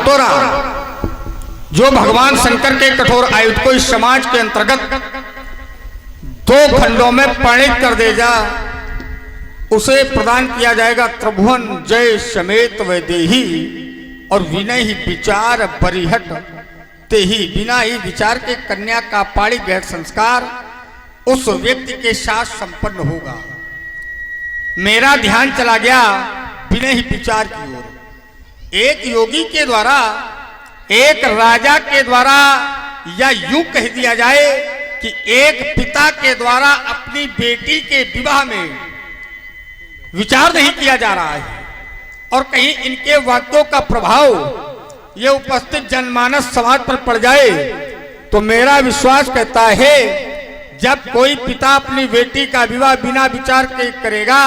कटोरा जो भगवान शंकर के कठोर आयुध को इस समाज के अंतर्गत 2 खंडों में परिणित कर देगा, उसे प्रदान किया जाएगा त्रिभुवन जय समेत वैदेही और विनय ही विचार बरिहट ते ही। बिना ही विचार के कन्या का पाणी ग्रहण संस्कार उस व्यक्ति के साथ संपन्न होगा। मेरा ध्यान चला गया बिना ही विचार की ओर। एक योगी के द्वारा, एक राजा के द्वारा, या यूं कह दिया जाए कि एक पिता के द्वारा अपनी बेटी के विवाह में विचार नहीं किया जा रहा है, और कहीं इनके वाक्यों का प्रभाव ये उपस्थित जनमानस समाज पर पड़ जाए तो मेरा विश्वास कहता है जब कोई पिता अपनी बेटी का विवाह बिना विचार के करेगा,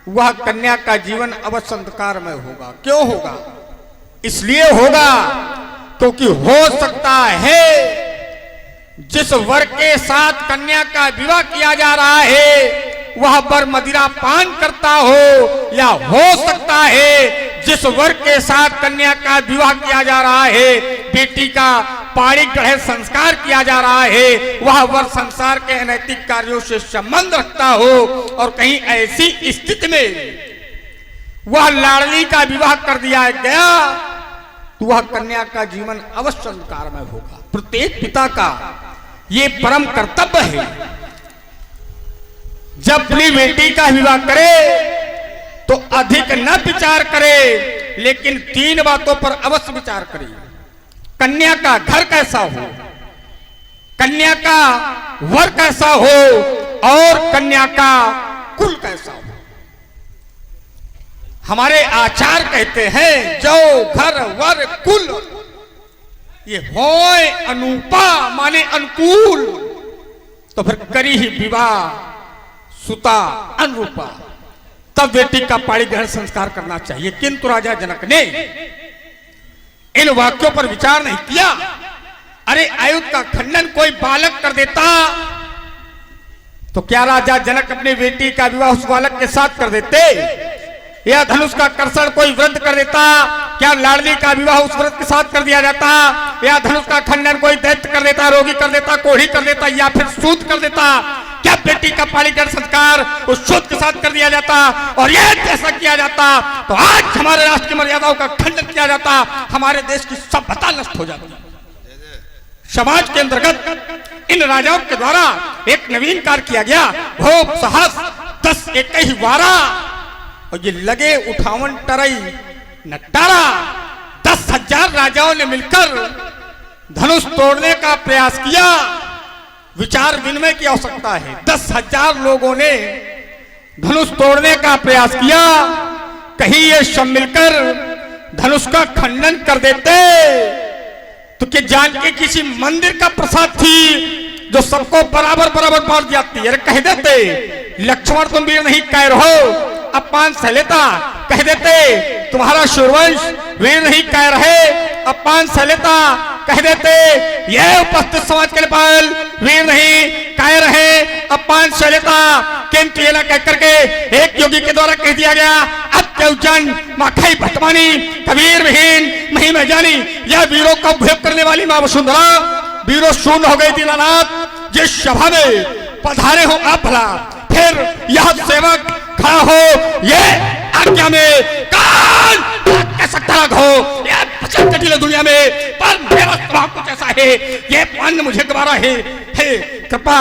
वह कन्या का जीवन अवश्य अंधकारमय होगा। क्यों होगा? इसलिए होगा क्योंकि हो सकता है जिस वर के साथ कन्या का विवाह किया जा रहा है वह वर मदिरा पान करता हो, या हो सकता है जिस वर के साथ कन्या का विवाह किया जा रहा है, बेटी का पाणी ग्रहण संस्कार किया जा रहा है, वह वर संसार के अनैतिक कार्यों से संबंध रखता हो, और कहीं ऐसी स्थिति में वह लाडली का विवाह कर दिया गया तो वह कन्या का जीवन अवश्य अंधकारमय होगा। प्रत्येक पिता का ये परम कर्तव्य है जब अपनी बेटी का विवाह करे तो अधिक न विचार करे, लेकिन 3 बातों पर अवश्य विचार करे। कन्या का घर कैसा हो, कन्या का वर कैसा हो, और कन्या का कुल कैसा हो। हमारे आचार कहते हैं जो घर वर कुल ये होए अनुपा माने अनुकूल, तो फिर करी ही विवाह सुता अनुरूपा, तब बेटी का पाणी ग्रहण संस्कार करना चाहिए। किंतु राजा जनक ने इन वाक्यों पर विचार नहीं किया। अरे आयुध का खंडन कोई बालक कर देता तो क्या राजा जनक अपनी बेटी का विवाह उस बालक के साथ कर देते? या धनुष का कर्षण कोई वृद्ध कर देता, क्या लाडली का विवाह उस वृद्ध के साथ कर दिया जाता? या धनुष का खंडन कोई दैत्य कर देता, रोगी कर देता, कोढ़ी कर देता, या फिर सूत कर देता? क्या बेटी का पाणी ग्रहण संस्कार उस सूत के साथ कर दिया जाता? और यह ऐसा किया जाता तो आज हमारे राष्ट्र की मर्यादाओं का खंडन किया जाता, हमारे देश की सभ्यता नष्ट हो जाती। समाज के अंतर्गत इन राजाओं के द्वारा एक नवीन कार्य किया गया, भोग सहस 10 21 12, और ये लगे 58 टरई नटारा। 10,000 राजाओं ने मिलकर धनुष तोड़ने का प्रयास किया। विचार विनिमय की आवश्यकता है। 10,000 लोगों ने धनुष तोड़ने का प्रयास किया, कहीं ये सब मिलकर धनुष का खंडन कर देते तो क्या जानकी किसी मंदिर का प्रसाद थी जो सबको बराबर बराबर बांट जाती है? कह देते लक्ष्मण तुम वीर नहीं कैर हो, अपान सहलेता कह देते तुम्हारा सूर्यवंश वीर नहीं कह रहे, अपान सहलेता कह देते यह उपस्थित समाज के पाल वीर नहीं कह रहे, अपान सहलेता। किंतु ये ना कह करके एक योगी के द्वारा कह दिया गया अत्यउजन माखई भटमानी कबीर विहीन मही में जानी। यह वीरों का उपयोग करने वाली मां वसुंधरा वीरों शून्य हो गई दीनानाथ। जिस सभा में पधारे हो आप भला, फिर यह सेवक खड़ा हो ये आज्ञा में कान कैसा तड़क हो, यह बचत कटिल दुनिया में, पर मेरा स्वभाव कुछ ऐसा है, ये पान मुझे गवारा है। हे कृपा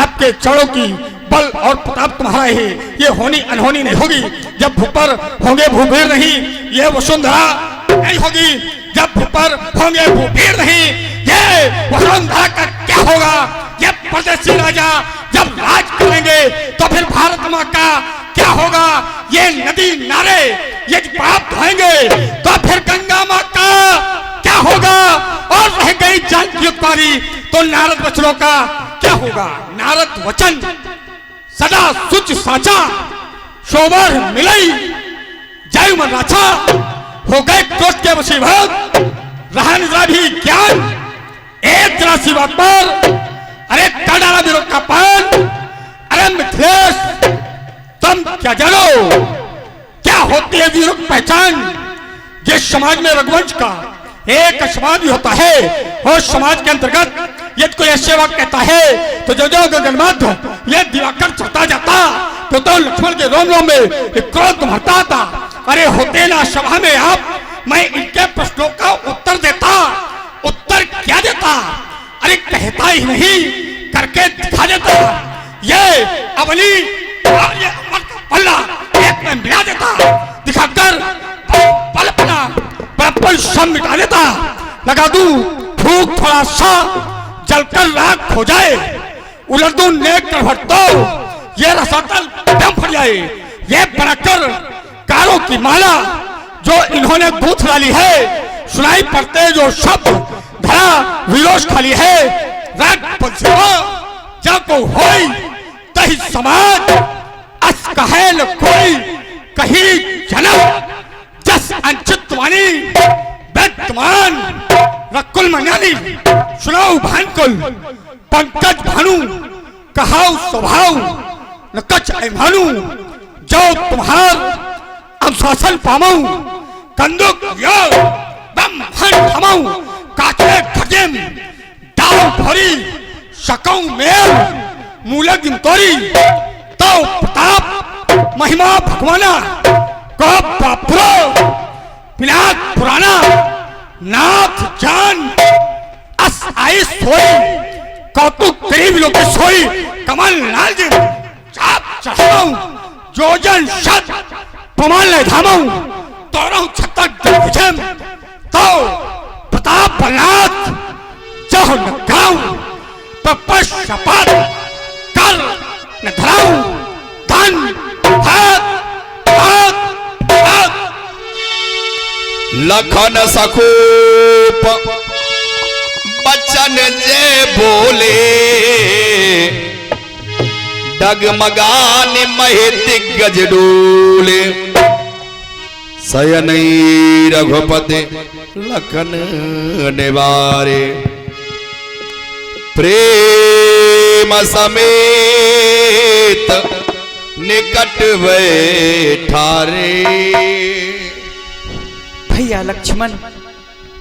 आपके चरणों की बल और प्रताप तुम्हारा है, ये होनी अनहोनी नहीं होगी। जब भूपर होंगे भूवीर नहीं, ये वसुंधरा नहीं होगी। जब भूपर होंगे भूवीर नहीं, ये वसुंधरा का क्या होगा? ये परदेसी राजा जब राज करेंगे तो फिर भारत माँ का क्या होगा? ये नदी नारे ये पाप धोएंगे तो फिर गंगा माँ का क्या होगा? और रह गई जानकी उत्पारी तो नारद वचनों का क्या होगा? नारद वचन सदा सुच साचा शोभर मिलई जय मन राचा, हो गए क्रोध के मुसीबत रहा निद्रा भी ज्ञान। एक जरा सी बात पर अरे डाला विरोध का पान। अरे मिथिलेश तुम क्या जानो क्या होती है वीरों की पहचान? जिस समाज में रघुवंश का एक समाज भी होता है और समाज के अंतर्गत यदि कोई सेवा कहता है तो जो जो गगनमध्य ये दिवाकर चढ़ता जाता तो लक्ष्मण के रोम रोम में एक क्रोध भरता था। अरे होते ना सभा में आप, मैं इनके प्रश्नों का उत्तर देता। उत्तर क्या देता? अरे कहता ही नहीं, करके दिखा देता। ये अवली और ये अमर का पल्ला एक में मिला देता, दिखाकर पलपना पर सब मिटा देता। लगा दूं फूक थोड़ा सा, जलकर राख हो जाए, उलट दूं नेक कर तो ये रसातल दम फट जाए। ये बनाकर कारों की माला जो इन्होंने गूंथ डाली है, सुनाई पड़ते जो शब्द धरा विरोश खाली है। राग पंचवा जाको होई तही समाज, अस कहे न कोई कहीं जन्म। जस अंचित वाणी वर्तमान रकुल मनानी, सुनाओ भानकुल पंकज भानु, कहाऊ स्वभाव न कच भानु। जो तुम्हार अनुशासन पामऊ, कंदुक यो बम हन थमाऊ। काचे खजेम दाव भरी शकऊ मेल, मूलक तोरी तो प्रताप महिमा भगवाना। को बापुरो पिनाक पुराना, नाथ जान अस आई सोई। कौतुक करीब लोग सोई, कमल लाल जी चाप चढ़ाऊं। जोजन शत पमान ले धामाऊं, तोरहूं छतक दिखजम तो प्रताप बलनाथ जह न गाऊं। पपश शपथ कर न धराऊं, धन भात भात भात। लखन सखूप बचन जे बोले, डगमगान महे दिग्गज डोले। सयनई रघुपति लखन निवारे, प्रेम समेत निकट बैठारे। भैया लक्ष्मण